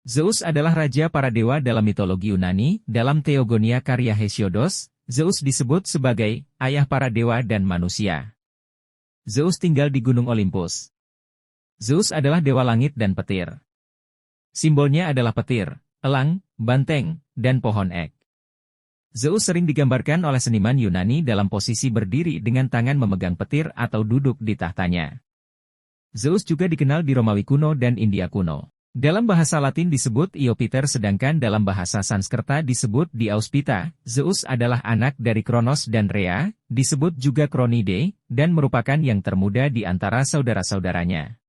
Zeus adalah raja para dewa dalam mitologi Yunani. Dalam Theogonia karya Hesiodos, Zeus disebut sebagai ayah para dewa dan manusia. Zeus tinggal di Gunung Olympus. Zeus adalah dewa langit dan petir. Simbolnya adalah petir, elang, banteng, dan pohon ek. Zeus sering digambarkan oleh seniman Yunani dalam posisi berdiri dengan tangan memegang petir atau duduk di tahtanya. Zeus juga dikenal di Romawi kuno dan India kuno. Dalam bahasa Latin disebut Iopiter sedangkan dalam bahasa Sanskerta disebut Diauspita. Zeus adalah anak dari Kronos dan Rhea, disebut juga Kronide, dan merupakan yang termuda di antara saudara-saudaranya.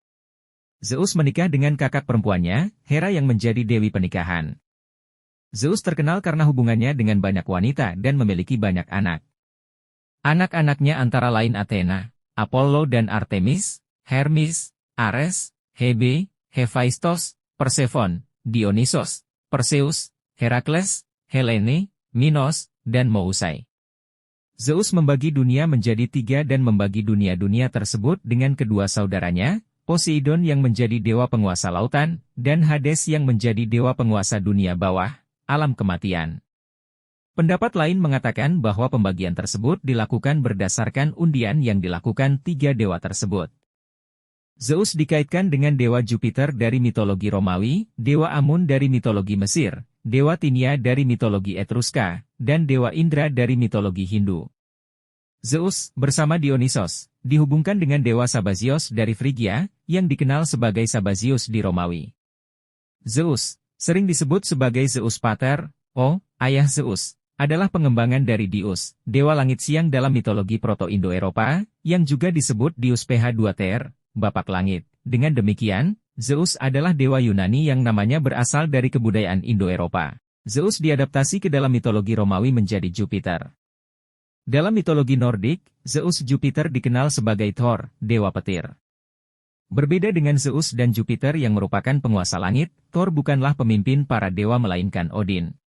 Zeus menikah dengan kakak perempuannya, Hera yang menjadi dewi pernikahan. Zeus terkenal karena hubungannya dengan banyak wanita dan memiliki banyak anak. Anak-anaknya antara lain Athena, Apollo dan Artemis, Hermes, Ares, Hebe, Hephaistos, Persephone, Dionysos, Perseus, Herakles, Helene, Minos, dan Mousai. Zeus membagi dunia menjadi 3 dan membagi dunia-dunia tersebut dengan kedua saudaranya, Poseidon yang menjadi dewa penguasa lautan, dan Hades yang menjadi dewa penguasa dunia bawah, alam kematian. Pendapat lain mengatakan bahwa pembagian tersebut dilakukan berdasarkan undian yang dilakukan 3 dewa tersebut. Zeus dikaitkan dengan dewa Jupiter dari mitologi Romawi, dewa Amun dari mitologi Mesir, dewa Tinia dari mitologi Etruska, dan dewa Indra dari mitologi Hindu. Zeus, bersama Dionysos, dihubungkan dengan dewa Sabazios dari Frigia, yang dikenal sebagai Sabazius di Romawi. Zeus, sering disebut sebagai Zeus Pater, ayah Zeus, adalah pengembangan dari Dius, dewa langit siang dalam mitologi Proto-Indo-Eropa, yang juga disebut Dius PH2TR, Bapak Langit. Dengan demikian, Zeus adalah dewa Yunani yang namanya berasal dari kebudayaan Indo-Eropa. Zeus diadaptasi ke dalam mitologi Romawi menjadi Jupiter. Dalam mitologi Nordik, Zeus Jupiter dikenal sebagai Thor, dewa petir. Berbeda dengan Zeus dan Jupiter yang merupakan penguasa langit, Thor bukanlah pemimpin para dewa melainkan Odin.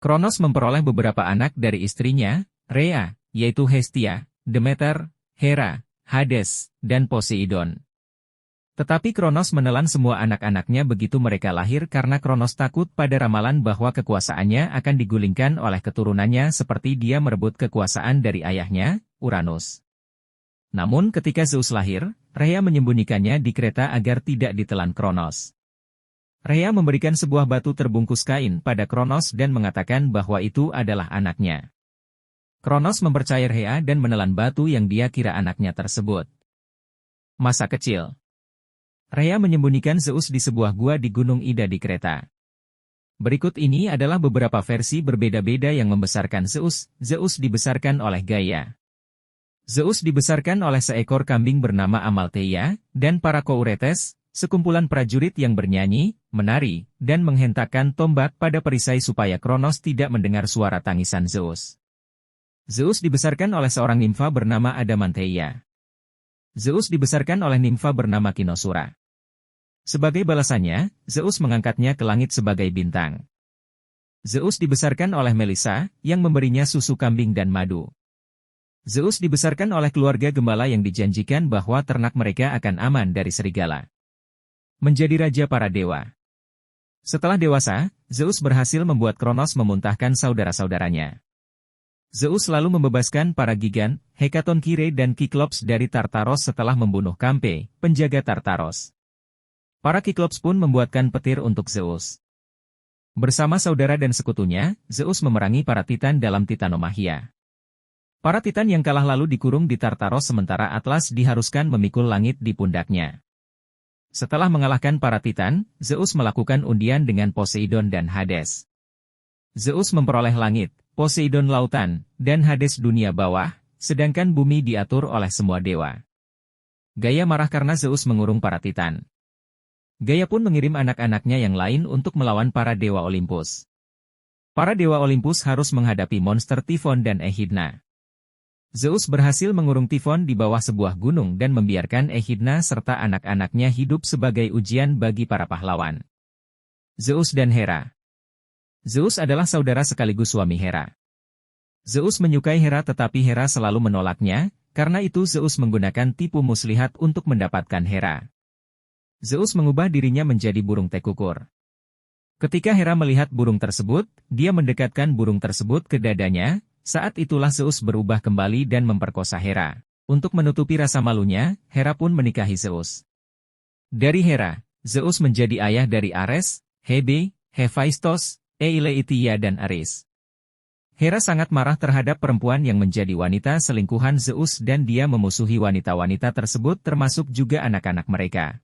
Kronos memperoleh beberapa anak dari istrinya, Rhea, yaitu Hestia, Demeter, Hera, Hades, dan Poseidon. Tetapi Kronos menelan semua anak-anaknya begitu mereka lahir karena Kronos takut pada ramalan bahwa kekuasaannya akan digulingkan oleh keturunannya seperti dia merebut kekuasaan dari ayahnya, Uranus. Namun ketika Zeus lahir, Rhea menyembunyikannya di kereta agar tidak ditelan Kronos. Rhea memberikan sebuah batu terbungkus kain pada Kronos dan mengatakan bahwa itu adalah anaknya. Kronos mempercayai Rhea dan menelan batu yang dia kira anaknya tersebut. Masa kecil. Rhea menyembunyikan Zeus di sebuah gua di Gunung Ida di Kreta. Berikut ini adalah beberapa versi berbeda-beda yang membesarkan Zeus. Zeus dibesarkan oleh Gaia. Zeus dibesarkan oleh seekor kambing bernama Amaltheia, dan para Kouretes, sekumpulan prajurit yang bernyanyi, menari, dan menghentakkan tombak pada perisai supaya Kronos tidak mendengar suara tangisan Zeus. Zeus dibesarkan oleh seorang nimfa bernama Adamanteia. Zeus dibesarkan oleh nimfa bernama Kinosura. Sebagai balasannya, Zeus mengangkatnya ke langit sebagai bintang. Zeus dibesarkan oleh Melissa, yang memberinya susu kambing dan madu. Zeus dibesarkan oleh keluarga gembala yang dijanjikan bahwa ternak mereka akan aman dari serigala. Menjadi raja para dewa. Setelah dewasa, Zeus berhasil membuat Kronos memuntahkan saudara-saudaranya. Zeus lalu membebaskan para Gigan, Hekatonchire dan Kiklops dari Tartaros setelah membunuh Kampe, penjaga Tartaros. Para Kiklops pun membuatkan petir untuk Zeus. Bersama saudara dan sekutunya, Zeus memerangi para Titan dalam Titanomachia. Para Titan yang kalah lalu dikurung di Tartaros sementara Atlas diharuskan memikul langit di pundaknya. Setelah mengalahkan para Titan, Zeus melakukan undian dengan Poseidon dan Hades. Zeus memperoleh langit, Poseidon lautan, dan Hades dunia bawah, sedangkan bumi diatur oleh semua dewa. Gaia marah karena Zeus mengurung para Titan. Gaia pun mengirim anak-anaknya yang lain untuk melawan para dewa Olympus. Para dewa Olympus harus menghadapi monster Typhon dan Echidna. Zeus berhasil mengurung Typhon di bawah sebuah gunung dan membiarkan Echidna serta anak-anaknya hidup sebagai ujian bagi para pahlawan. Zeus dan Hera. Zeus adalah saudara sekaligus suami Hera. Zeus menyukai Hera tetapi Hera selalu menolaknya, karena itu Zeus menggunakan tipu muslihat untuk mendapatkan Hera. Zeus mengubah dirinya menjadi burung tekukur. Ketika Hera melihat burung tersebut, dia mendekatkan burung tersebut ke dadanya, saat itulah Zeus berubah kembali dan memperkosa Hera. Untuk menutupi rasa malunya, Hera pun menikahi Zeus. Dari Hera, Zeus menjadi ayah dari Ares, Hebe, Hephaistos, Eileithyia dan Ares. Hera sangat marah terhadap perempuan yang menjadi wanita selingkuhan Zeus dan dia memusuhi wanita-wanita tersebut termasuk juga anak-anak mereka.